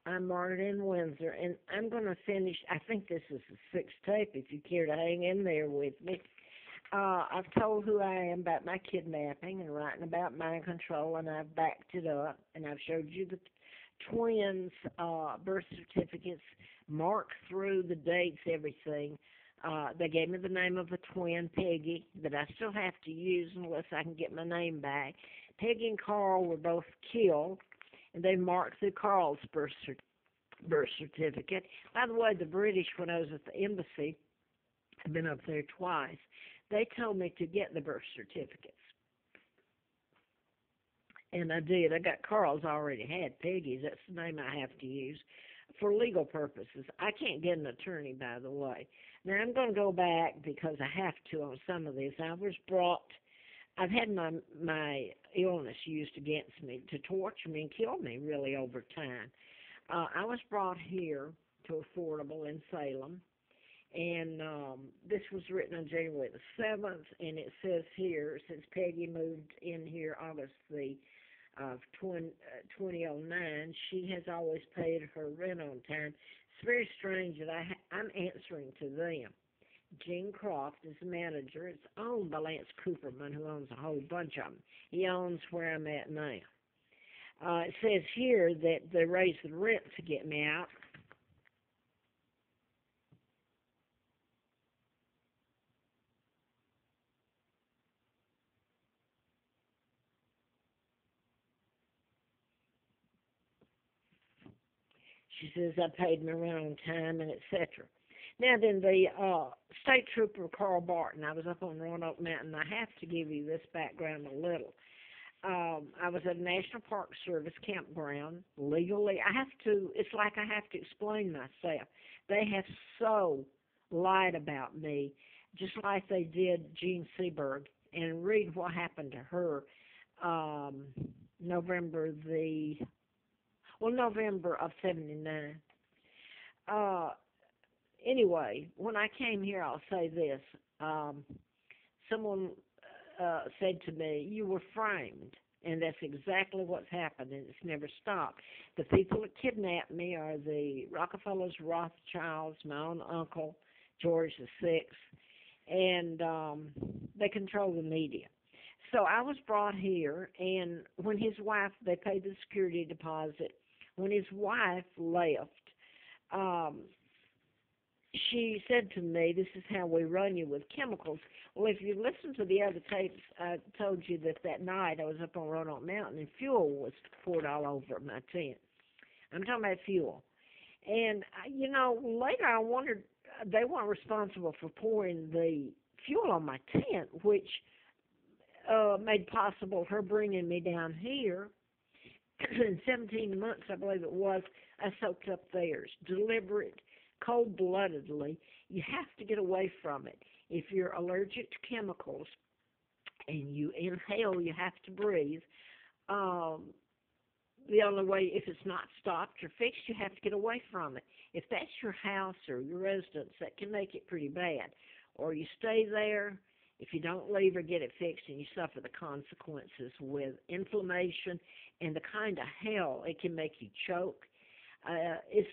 I'm Martin Windsor, and I'm going to finish. I think this is the sixth tape, if you care to hang in there with me. I've told who I am about my kidnapping and writing about mind control, and I've backed it up, and I've showed you the twins' birth certificates, marked through the dates, everything. They gave me the name of a twin, Peggy, that I still have to use unless I can get my name back. Peggy and Carl were both killed, and they marked through Carl's birth certificate. By the way, the British, when I was at the embassy, I've been up there twice, they told me to get the birth certificates. And I did. I got Carl's already had. Peggy's, that's the name I have to use for legal purposes. I can't get an attorney, by the way. Now, I'm going to go back because I have to on some of this. I've had my illness used against me to torture me and kill me, really, over time. I was brought here to Affordable in Salem, and this was written on January the 7th, and it says here, since Peggy moved in here August the 2009, she has always paid her rent on time. It's very strange that I'm answering to them. Gene Croft is the manager. It's owned by Lance Cooperman, who owns a whole bunch of them. He owns where I'm at now. It says here that they raised the rent to get me out. She says I paid my rent on time and etc. Now then, the state trooper Carl Barton, I was up on Roanoke Mountain. I have to give you this background a little. I was at a National Park Service campground legally. It's like I have to explain myself. They have so lied about me, just like they did Jean Seberg. And read what happened to her November of 79. Anyway, when I came here, I'll say this. Someone said to me, you were framed. And that's exactly what's happened, and it's never stopped. The people that kidnapped me are the Rockefellers, Rothschilds, my own uncle, George VI, and they control the media. So I was brought here, and when his wife, they paid the security deposit. When his wife left, she said to me, this is how we run you with chemicals. Well, if you listen to the other tapes, I told you that night I was up on Roanoke Mountain and fuel was poured all over my tent. I'm talking about fuel. And, later I wondered, they weren't responsible for pouring the fuel on my tent, which made possible her bringing me down here. In 17 months, I believe it was, I soaked up theirs. Deliberate, cold-bloodedly. You have to get away from it. If you're allergic to chemicals and you inhale, you have to breathe. The only way, if it's not stopped or fixed, you have to get away from it. If that's your house or your residence, that can make it pretty bad. Or you stay there. If you don't leave or get it fixed, and you suffer the consequences with inflammation and the kind of hell it can make you choke. It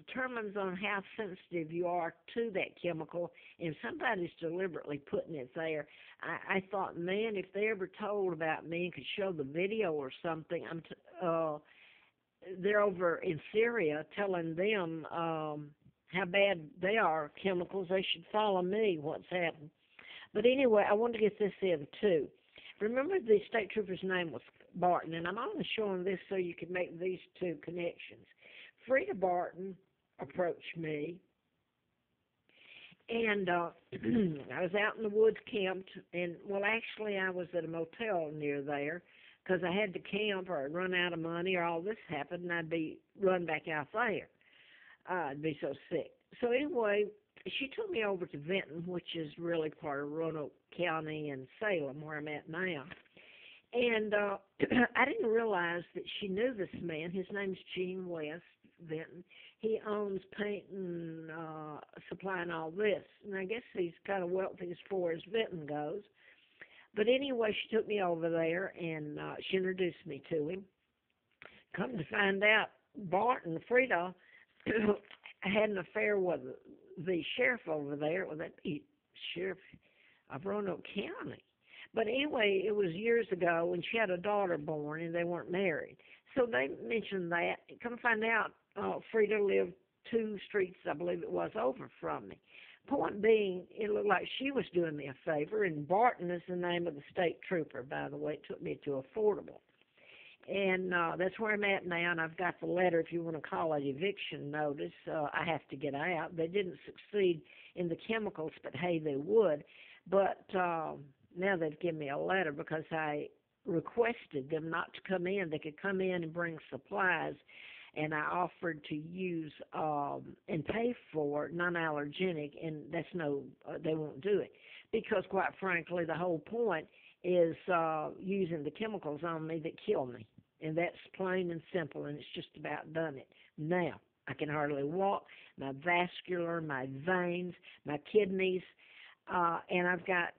determines on how sensitive you are to that chemical, and somebody's deliberately putting it there. I thought, man, if they ever told about me and could show the video or something, they're over in Syria telling them how bad they are, chemicals. They should follow me, what's happened. But anyway, I want to get this in, too. Remember, the state trooper's name was Barton, and I'm only showing this so you can make these two connections. Frida Barton approached me, and I was out in the woods camped, and, well, actually, I was at a motel near there because I had to camp or I'd run out of money or all this happened, and I'd be run back out there. I'd be so sick. So anyway, she took me over to Vinton, which is really part of Roanoke County and Salem, where I'm at now. And I didn't realize that she knew this man. His name's Gene West, Vinton. He owns paint and supply and all this. And I guess he's kind of wealthy as far as Vinton goes. But anyway, she took me over there, and she introduced me to him. Come to find out, Barton, Frida, had an affair with the sheriff over there, well, that the sheriff of Roanoke County. But anyway, it was years ago when she had a daughter born and they weren't married. So they mentioned that. Come find out, Frida lived 2 streets, I believe it was, over from me. Point being, it looked like she was doing me a favor, and Barton is the name of the state trooper, by the way. It took me to Affordable. And that's where I'm at now, and I've got the letter, if you want to call it eviction notice. I have to get out. They didn't succeed in the chemicals, but hey, they would. But now they've given me a letter because I requested them not to come in. They could come in and bring supplies, and I offered to use and pay for non-allergenic, and that's no, they won't do it because, quite frankly, the whole point is using the chemicals on me that kill me, and that's plain and simple, and it's just about done it. Now, I can hardly walk, my vascular, my veins, my kidneys, and I've got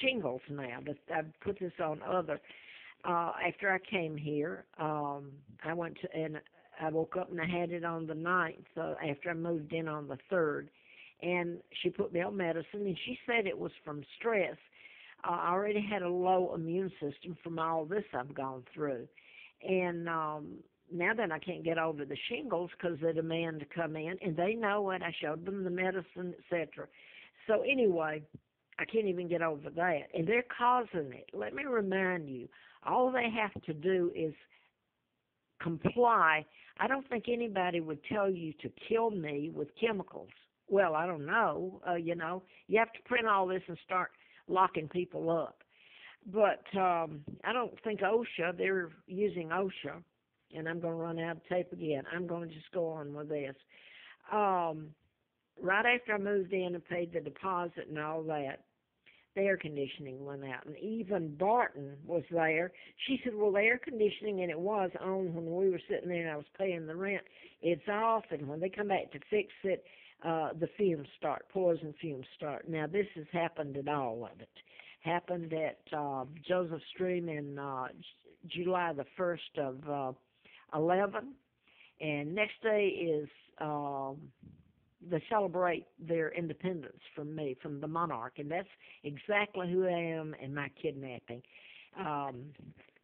shingles now. But I've put this on other. After I came here, I went to, and I woke up and I had it on the 9th, after I moved in on the 3rd. And she put me on medicine, and she said it was from stress. I already had a low immune system from all this I've gone through. And now that I can't get over the shingles because they demand to come in, and they know it. I showed them the medicine, etc. So anyway, I can't even get over that. And they're causing it. Let me remind you, all they have to do is comply. I don't think anybody would tell you to kill me with chemicals. Well, I don't know. You have to print all this and start locking people up. But I don't think OSHA, they're using OSHA, and I'm going to run out of tape again. I'm going to just go on with this. Right after I moved in and paid the deposit and all that, the air conditioning went out. And even Barton was there. She said, well, the air conditioning, and it was on when we were sitting there and I was paying the rent. It's off, and when they come back to fix it, the fumes start, poison fumes start. Now, this has happened at all of it. Happened at Joseph Stream in July the 1st of 11. And next day is they celebrate their independence from me, from the monarch. And that's exactly who I am in my kidnapping.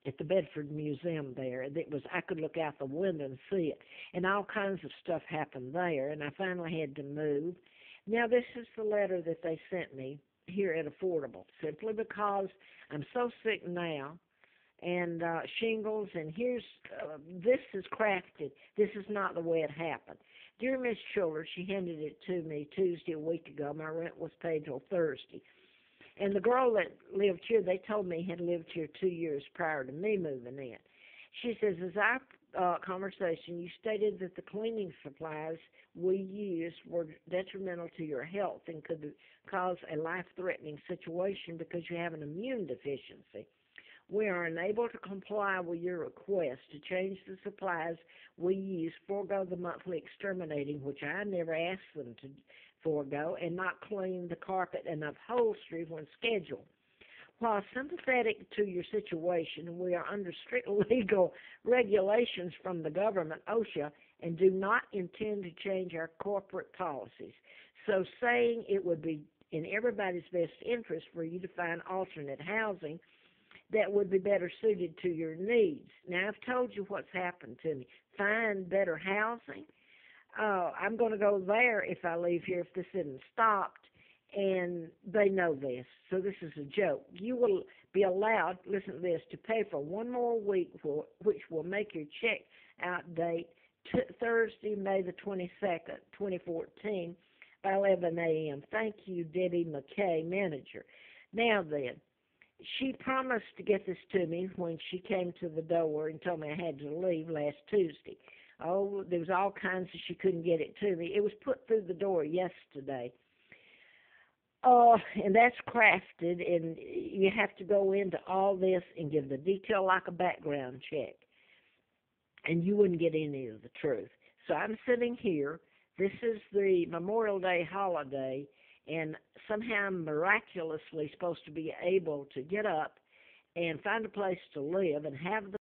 At the Bedford Museum there. I could look out the window and see it. And all kinds of stuff happened there, and I finally had to move. Now, this is the letter that they sent me here at Affordable, simply because I'm so sick now, and shingles, and this is crafted. This is not the way it happened. Dear Miss Childers, she handed it to me Tuesday, a week ago. My rent was paid till Thursday. And the girl that lived here, they told me, had lived here 2 years prior to me moving in. She says, as our conversation, you stated that the cleaning supplies we used were detrimental to your health and could cause a life-threatening situation because you have an immune deficiency. We are unable to comply with your request to change the supplies we use, forego the monthly exterminating, which I never asked them to forego, and not clean the carpet and upholstery when scheduled. While sympathetic to your situation, we are under strict legal regulations from the government, OSHA, and do not intend to change our corporate policies. So saying it would be in everybody's best interest for you to find alternate housing that would be better suited to your needs. Now, I've told you what's happened to me. Find better housing. I'm going to go there if I leave here, if this isn't stopped, and they know this. So this is a joke. You will be allowed, listen to this, to pay for one more week, which will make your check-out date Thursday, May the 22nd, 2014, by 11 a.m. Thank you, Debbie McKay, manager. Now then, she promised to get this to me when she came to the door and told me I had to leave last Tuesday. Oh, there was all kinds of she couldn't get it to me. It was put through the door yesterday. And that's crafted, and you have to go into all this and give the detail like a background check. And you wouldn't get any of the truth. So I'm sitting here. This is the Memorial Day holiday, and somehow I'm miraculously supposed to be able to get up and find a place to live and have the